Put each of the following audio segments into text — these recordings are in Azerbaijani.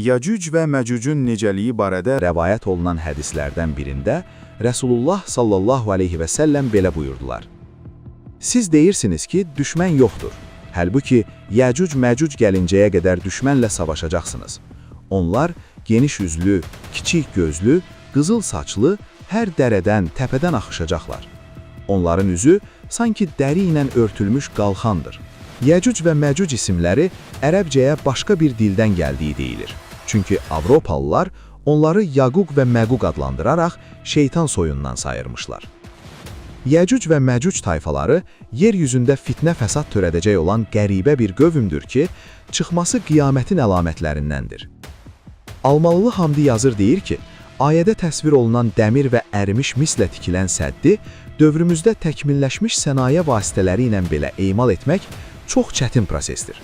Yəcüc və Məcücün necəliyi barədə rəvayət olunan hədislərdən birində Rəsulullah sallallahu aleyhi və səlləm belə buyurdular. Siz deyirsiniz ki, düşmən yoxdur. Həlbuki, Yəcüc-Məcüc gəlincəyə qədər düşmənlə savaşacaqsınız. Onlar geniş üzlü, kiçik gözlü, qızıl saçlı, hər dərədən, təpədən axışacaqlar. Onların üzü sanki dəri ilə örtülmüş qalxandır. Yəcüc və Məcüc isimləri ərəbcəyə başqa bir dildən gəldiyi deyilir. Çünki Avropalılar onları Yaquq və Məquq adlandıraraq şeytan soyundan sayırmışlar. Yəcüc və Məcüc tayfaları yeryüzündə fitnə fəsad törədəcək olan qəribə bir qövmdür ki, çıxması qiyamətin əlamətlərindəndir. Almalılı Hamdi yazır deyir ki, ayədə təsvir olunan dəmir və ərimiş mislə tikilən səddi dövrümüzdə təkmilləşmiş sənaye vasitələri ilə belə emal etmək çox çətin prosesdir.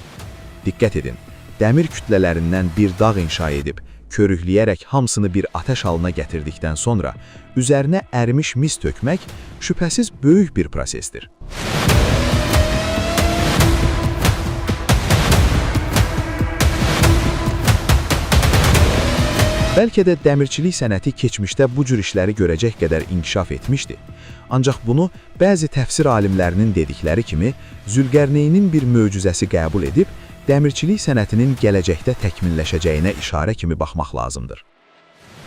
Diqqət edin, dəmir kütlələrindən bir dağ inşa edib, körükləyərək hamısını bir atəş halına gətirdikdən sonra üzərinə ərimiş mis tökmək şübhəsiz böyük bir prosesdir. Bəlkə də dəmirçilik sənəti keçmişdə bu cür işləri görəcək qədər inkişaf etmişdi. Ancaq bunu bəzi təfsir alimlərinin dedikləri kimi Zülqərneynin bir möcüzəsi qəbul edib, dəmirçilik sənətinin gələcəkdə təkmilləşəcəyinə işarə kimi baxmaq lazımdır.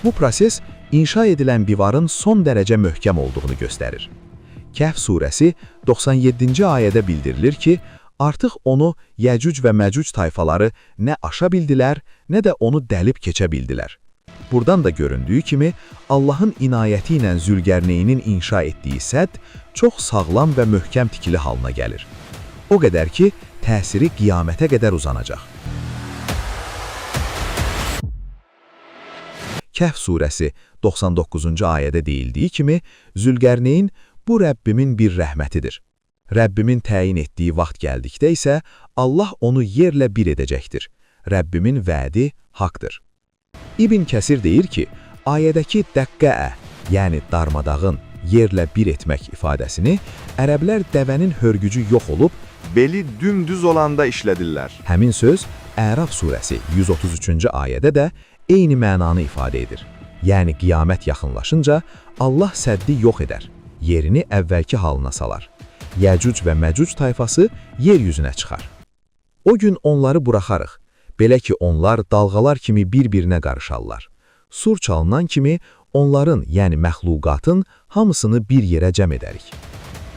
Bu proses inşa edilən divarın son dərəcə möhkəm olduğunu göstərir. Kəhf surəsi 97-ci ayədə bildirilir ki, artıq onu Yəcüc və Məcüc tayfaları nə aşa bildilər, nə də onu dəlib keçə bildilər. Buradan da göründüyü kimi, Allahın inayəti ilə Zülqərneynin inşa etdiyi sədd çox sağlam və möhkəm tikili halına gəlir. O qədər ki, təsiri qiyamətə qədər uzanacaq. Kəhf surəsi 99-cu ayədə deyildiyi kimi, Zülqərneyn bu Rəbbimin bir rəhmətidir. Rəbbimin təyin etdiyi vaxt gəldikdə isə Allah onu yerlə bir edəcəkdir. Rəbbimin vədi haqdır. İbn Kəsir deyir ki, ayədəki dəqqəə, yəni darmadağın, yerlə bir etmək ifadəsini ərəblər dəvənin hörgücü yox olub, beli dümdüz olanda işlədirlər. Həmin söz Əraf surəsi 133-cü ayədə də eyni mənanı ifadə edir. Yəni qiyamət yaxınlaşınca Allah səddi yox edər, yerini əvvəlki halına salar. Yəcüc və Məcüc tayfası yeryüzünə çıxar. O gün onları buraxarıq. Belə ki, onlar dalğalar kimi bir-birinə qarışarlar. Sur çalınan kimi onların, yəni məxluqatın hamısını bir yerə cəm edərik.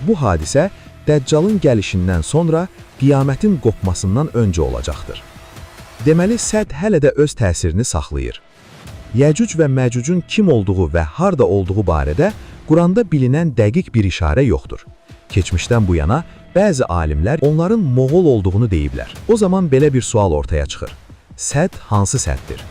Bu hadisə Dəccalın gəlişindən sonra qiyamətin qopmasından öncə olacaqdır. Deməli, sədd hələ də öz təsirini saxlayır. Yəcüc və Məcücün kim olduğu və harda olduğu barədə Quranda bilinən dəqiq bir işarə yoxdur. Keçmişdən bu yana bəzi alimlər onların Moğol olduğunu deyiblər. O zaman belə bir sual ortaya çıxır. Sədd hansı sədddir?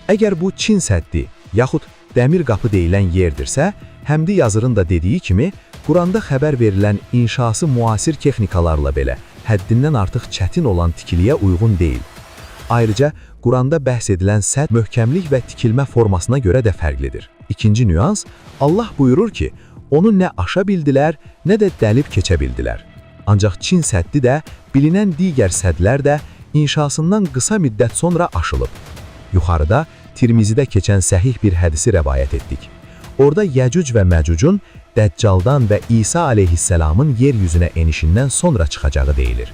Əgər bu Çin səddi, yaxud dəmir qapı deyilən yerdirsə, Həmdi yazırın da dediyi kimi, Quranda xəbər verilən inşası müasir texnikalarla belə həddindən artıq çətin olan tikiliyə uyğun deyil. Ayrıca, Quranda bəhs edilən sədd möhkəmlik və tikilmə formasına görə də fərqlidir. İkinci nüans, Allah buyurur ki, onu nə aşa bildilər, nə də dəlib keçə bildilər. Ancaq Çin səddi də, bilinən digər səddlər də inşasından qısa müddət sonra aşılıb. Yuxarıda Tirmizidə keçən səhih bir hədisi rəvayət etdik. Orada Yəcüc və Məcücün Dəccaldan və İsa aleyhisselamın yeryüzünə enişindən sonra çıxacağı deyilir.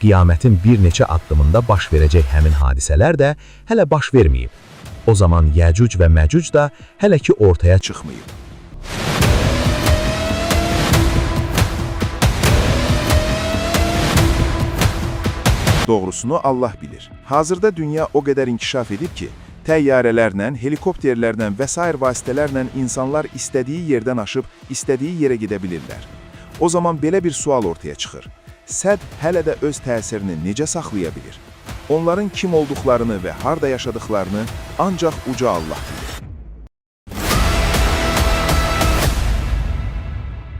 Qiyamətin bir neçə addımında baş verəcək həmin hadisələr də hələ baş verməyib. O zaman Yəcüc və Məcüc da hələ ki ortaya çıxmayıb. Doğrusunu Allah bilir. Hazırda dünya o qədər inkişaf edib ki, təyyarələrlə, helikopterlərlə və sair vasitələrlə insanlar istədiyi yerdən aşıb, istədiyi yerə gedə bilirlər. O zaman belə bir sual ortaya çıxır. Sədd hələ də öz təsirini necə saxlaya bilir? Onların kim olduqlarını və harda yaşadıqlarını ancaq uca Allah bilir.